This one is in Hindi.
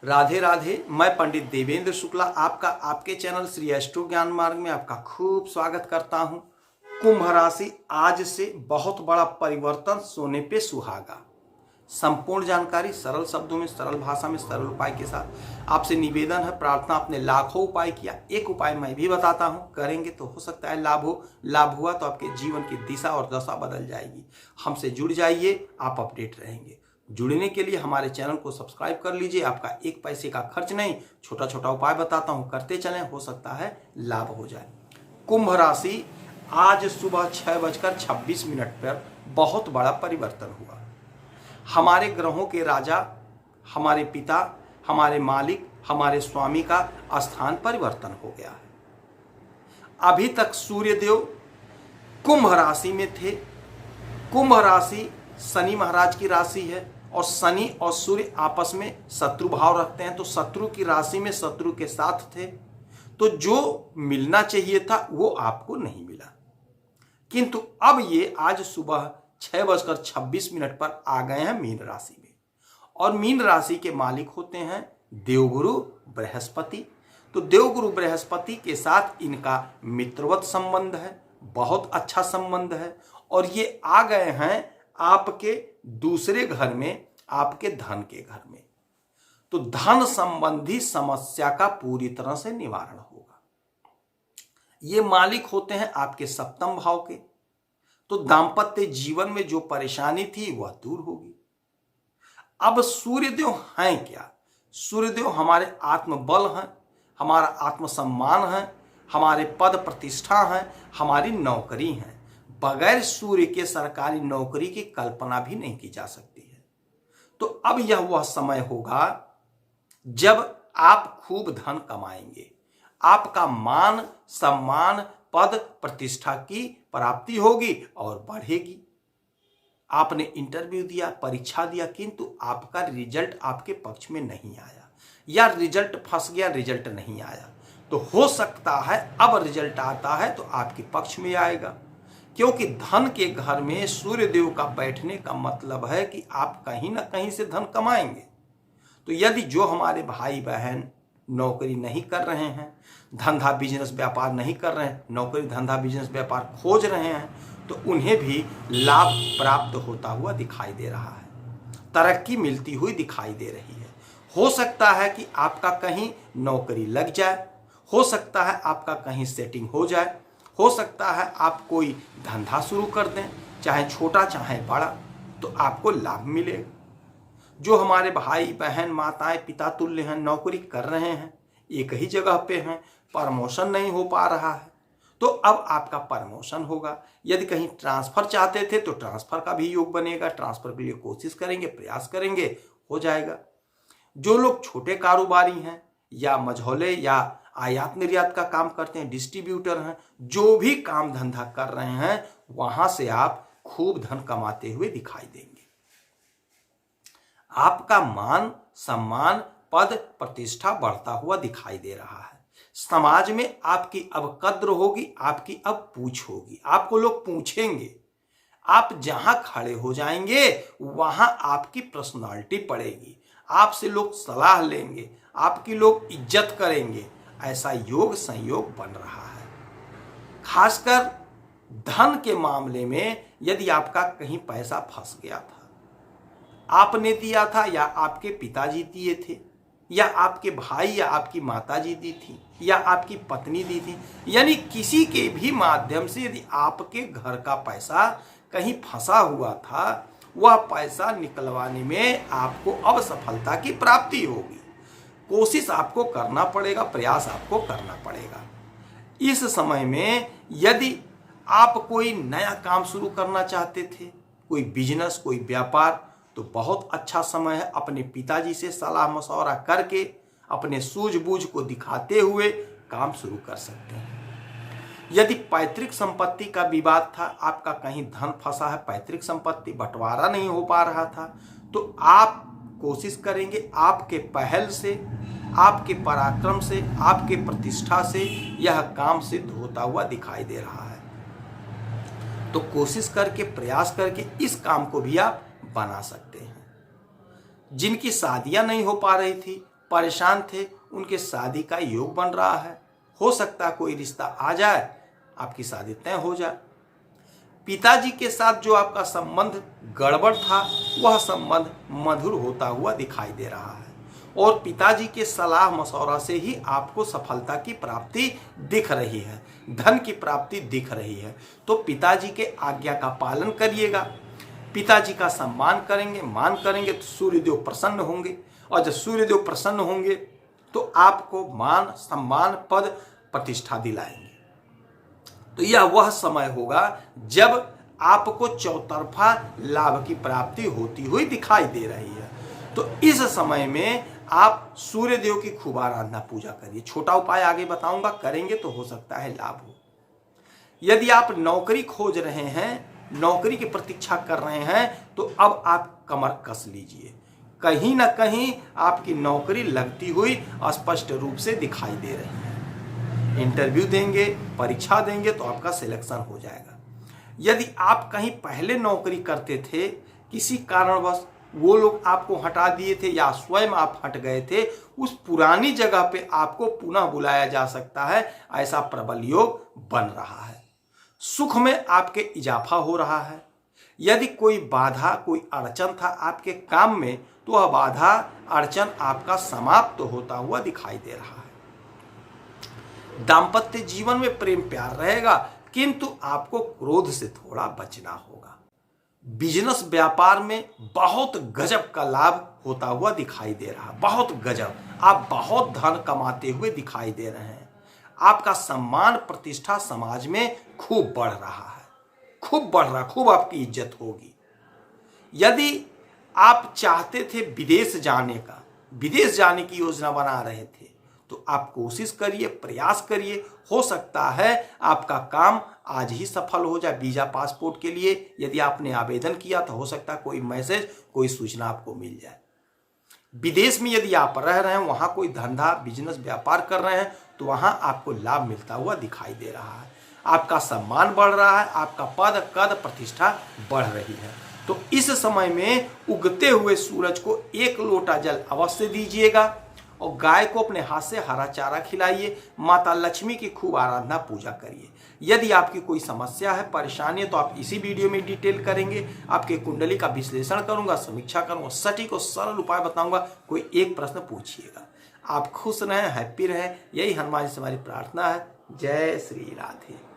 राधे राधे। मैं पंडित देवेंद्र शुक्ला आपका आपके चैनल श्री एस्ट्रो ज्ञान मार्ग में आपका खूब स्वागत करता हूं। कुंभ राशि आज से बहुत बड़ा परिवर्तन सोने पे सुहागा। संपूर्ण जानकारी सरल शब्दों में, सरल भाषा में, सरल उपाय के साथ आपसे निवेदन है, प्रार्थना। आपने लाखों उपाय किया, एक उपाय मैं भी बताता हूं, करेंगे तो हो सकता है लाभ हो। लाभ हुआ तो आपके जीवन की दिशा और दशा बदल जाएगी। हमसे जुड़ जाइए, आप अपडेट रहेंगे। जुड़ने के लिए हमारे चैनल को सब्सक्राइब कर लीजिए। आपका एक पैसे का खर्च नहीं, छोटा छोटा उपाय बताता हूं, करते चलें, हो सकता है लाभ हो जाए। कुंभ राशि आज सुबह 6:26 पर बहुत बड़ा परिवर्तन हुआ। हमारे ग्रहों के राजा, हमारे पिता, हमारे मालिक, हमारे स्वामी का स्थान परिवर्तन हो गया है। अभी तक सूर्यदेव कुंभ राशि में थे। कुंभ राशि शनि महाराज की राशि है और शनि और सूर्य आपस में शत्रु भाव रखते हैं, तो शत्रु की राशि में शत्रु के साथ थे। तो जो मिलना चाहिए था वो आपको नहीं मिला। किंतु अब ये आज सुबह 6:26 पर आ गए हैं मीन राशि में, और मीन राशि के मालिक होते हैं देवगुरु बृहस्पति। तो देवगुरु बृहस्पति के साथ इनका मित्रवत संबंध है, बहुत अच्छा संबंध है, और ये आ गए हैं आपके दूसरे घर में, आपके धन के घर में। तो धन संबंधी समस्या का पूरी तरह से निवारण होगा। ये मालिक होते हैं आपके सप्तम भाव के। तो दांपत्य जीवन में जो परेशानी थी वह दूर होगी। अब सूर्यदेव हैं क्या? सूर्यदेव हमारे आत्मबल हैं, हमारा आत्मसम्मान है, हमारे पद प्रतिष्ठा है, हमारी नौकरी है। बगैर सूर्य के सरकारी नौकरी की कल्पना भी नहीं की जा सकती है। तो अब यह वह समय होगा जब आप खूब धन कमाएंगे, आपका मान सम्मान पद प्रतिष्ठा की प्राप्ति होगी और बढ़ेगी। आपने इंटरव्यू दिया, परीक्षा दिया, किंतु आपका रिजल्ट आपके पक्ष में नहीं आया, या रिजल्ट फंस गया, रिजल्ट नहीं आया, तो हो सकता है अब रिजल्ट आता है तो आपके पक्ष में आएगा। क्योंकि धन के घर में सूर्यदेव का बैठने का मतलब है कि आप कहीं ना कहीं से धन कमाएंगे। तो यदि जो हमारे भाई बहन नौकरी नहीं कर रहे हैं, धंधा बिजनेस व्यापार नहीं कर रहे हैं, नौकरी धंधा बिजनेस व्यापार खोज रहे हैं, तो उन्हें भी लाभ प्राप्त होता हुआ दिखाई दे रहा है, तरक्की मिलती हुई दिखाई दे रही है। हो सकता है कि आपका कहीं नौकरी लग जाए, हो सकता है आपका कहीं सेटिंग हो जाए, हो सकता है आप कोई धंधा शुरू कर दें, चाहे छोटा चाहे बड़ा, तो आपको लाभ मिलेगा। जो हमारे भाई बहन माताएं पिता तुल्य हैं, नौकरी कर रहे हैं, एक ही जगह पे हैं, प्रमोशन नहीं हो पा रहा है, तो अब आपका प्रमोशन होगा। यदि कहीं ट्रांसफर चाहते थे तो ट्रांसफर का भी योग बनेगा, ट्रांसफर के लिए कोशिश करेंगे, प्रयास करेंगे, हो जाएगा। जो लोग छोटे कारोबारी हैं या मझौले या आयात निर्यात का काम करते हैं, डिस्ट्रीब्यूटर हैं, जो भी काम धंधा कर रहे हैं, वहां से आप खूब धन कमाते हुए दिखाई देंगे। आपका मान सम्मान पद प्रतिष्ठा बढ़ता हुआ दिखाई दे रहा है। समाज में आपकी अब कद्र होगी, आपकी अब पूछ होगी, आपको लोग पूछेंगे। आप जहां खड़े हो जाएंगे वहां आपकी पर्सनालिटी पड़ेगी, आपसे लोग सलाह लेंगे, आपकी लोग इज्जत करेंगे। ऐसा योग संयोग बन रहा है। खासकर धन के मामले में यदि आपका कहीं पैसा फंस गया था, आपने दिया था या आपके पिताजी दिए थे, या आपके भाई या आपकी माताजी दी थी, या आपकी पत्नी दी थी, यानी किसी के भी माध्यम से यदि आपके घर का पैसा कहीं फंसा हुआ था, वह पैसा निकलवाने में आपको अब सफलता की प्राप्ति होगी। कोशिश आपको करना पड़ेगा, प्रयास आपको करना पड़ेगा। इस समय में यदि आप कोई नया काम शुरू करना चाहते थे, कोई बिजनेस, कोई व्यापार, तो बहुत अच्छा समय है। अपने पिताजी से सलाह मशवरा करके अपने सूझबूझ को दिखाते हुए काम शुरू कर सकते हैं। यदि पैतृक संपत्ति का विवाद था, आपका कहीं धन फंसा है, पैतृक संपत्ति बंटवारा नहीं हो पा रहा था, तो आप कोशिश करेंगे, आपके पहल से, आपके पराक्रम से, आपके प्रतिष्ठा से यह काम सिद्ध होता हुआ दिखाई दे रहा है। तो कोशिश करके, प्रयास करके इस काम को भी आप बना सकते हैं। जिनकी शादियां नहीं हो पा रही थी, परेशान थे उनके शादी का योग बन रहा है। हो सकता है कोई रिश्ता आ जाए, आपकी शादी तय हो जाए। पिताजी के साथ जो आपका संबंध गड़बड़ था वह संबंध मधुर होता हुआ दिखाई दे रहा है और पिताजी के सलाह मशवरा से ही आपको सफलता की प्राप्ति दिख रही है, धन की प्राप्ति दिख रही है। तो पिताजी के आज्ञा का पालन करिएगा, पिताजी का सम्मान करेंगे, मान करेंगे तो सूर्यदेव प्रसन्न होंगे और जब सूर्यदेव प्रसन्न होंगे तो आपको मान सम्मान पद प्रतिष्ठा दिलाएंगे। तो यह वह समय होगा जब आपको चौतरफा लाभ की प्राप्ति होती हुई दिखाई दे रही है। तो इस समय में आप सूर्यदेव की खूब आराधना पूजा करिए। छोटा उपाय आगे बताऊंगा, करेंगे तो हो सकता है लाभ हो। यदि आप नौकरी खोज रहे हैं, नौकरी की प्रतीक्षा कर रहे हैं, तो अब आप कमर कस लीजिए। कहीं ना कहीं आपकी नौकरी लगती हुई स्पष्ट रूप से दिखाई दे रही है। इंटरव्यू देंगे, परीक्षा देंगे तो आपका सिलेक्शन हो जाएगा। यदि आप कहीं पहले नौकरी करते थे, किसी कारणवश वो लोग आपको हटा दिए थे या स्वयं आप हट गए थे, उस पुरानी जगह पे आपको पुनः बुलाया जा सकता है, ऐसा प्रबल योग बन रहा है। सुख में आपके इजाफा हो रहा है। यदि कोई बाधा, कोई अड़चन था आपके काम में, तो वह बाधा अड़चन आपका समाप्त होता हुआ दिखाई दे रहा है। दाम्पत्य जीवन में प्रेम प्यार रहेगा, किंतु आपको क्रोध से थोड़ा बचना होगा। बिजनेस व्यापार में बहुत गजब का लाभ होता हुआ दिखाई दे रहा है, बहुत गजब। आप बहुत धन कमाते हुए दिखाई दे रहे हैं। आपका सम्मान प्रतिष्ठा समाज में खूब बढ़ रहा है, खूब बढ़ रहा, खूब आपकी इज्जत होगी। यदि आप चाहते थे विदेश जाने का, विदेश जाने की योजना बना रहे थे, तो आप कोशिश करिए, प्रयास करिए। हो सकता है आपका काम आज ही सफल हो जाए। वीजा पासपोर्ट के लिए यदि आपने आवेदन किया तो हो सकता है कोई मैसेज, कोई सूचना आपको मिल जाए। विदेश में यदि आप रह रहे हैं, वहां कोई धंधा बिजनेस व्यापार कर रहे हैं, तो वहां आपको लाभ मिलता हुआ दिखाई दे रहा है। आपका सम्मान बढ़ रहा है, आपका पद कद प्रतिष्ठा बढ़ रही है। तो इस समय में उगते हुए सूरज को 1 लोटा जल अवश्य दीजिएगा और गाय को अपने हाथ से हरा चारा खिलाइए। माता लक्ष्मी की खूब आराधना पूजा करिए। यदि आपकी कोई समस्या है, परेशानी है, तो आप इसी वीडियो में डिटेल करेंगे। आपके कुंडली का विश्लेषण करूंगा, समीक्षा करूंगा, सटीक और सरल उपाय बताऊंगा। कोई एक प्रश्न पूछिएगा। आप खुश रहें, हैप्पी रहें, यही हनुमान जी से हमारी प्रार्थना है। जय श्री राधे।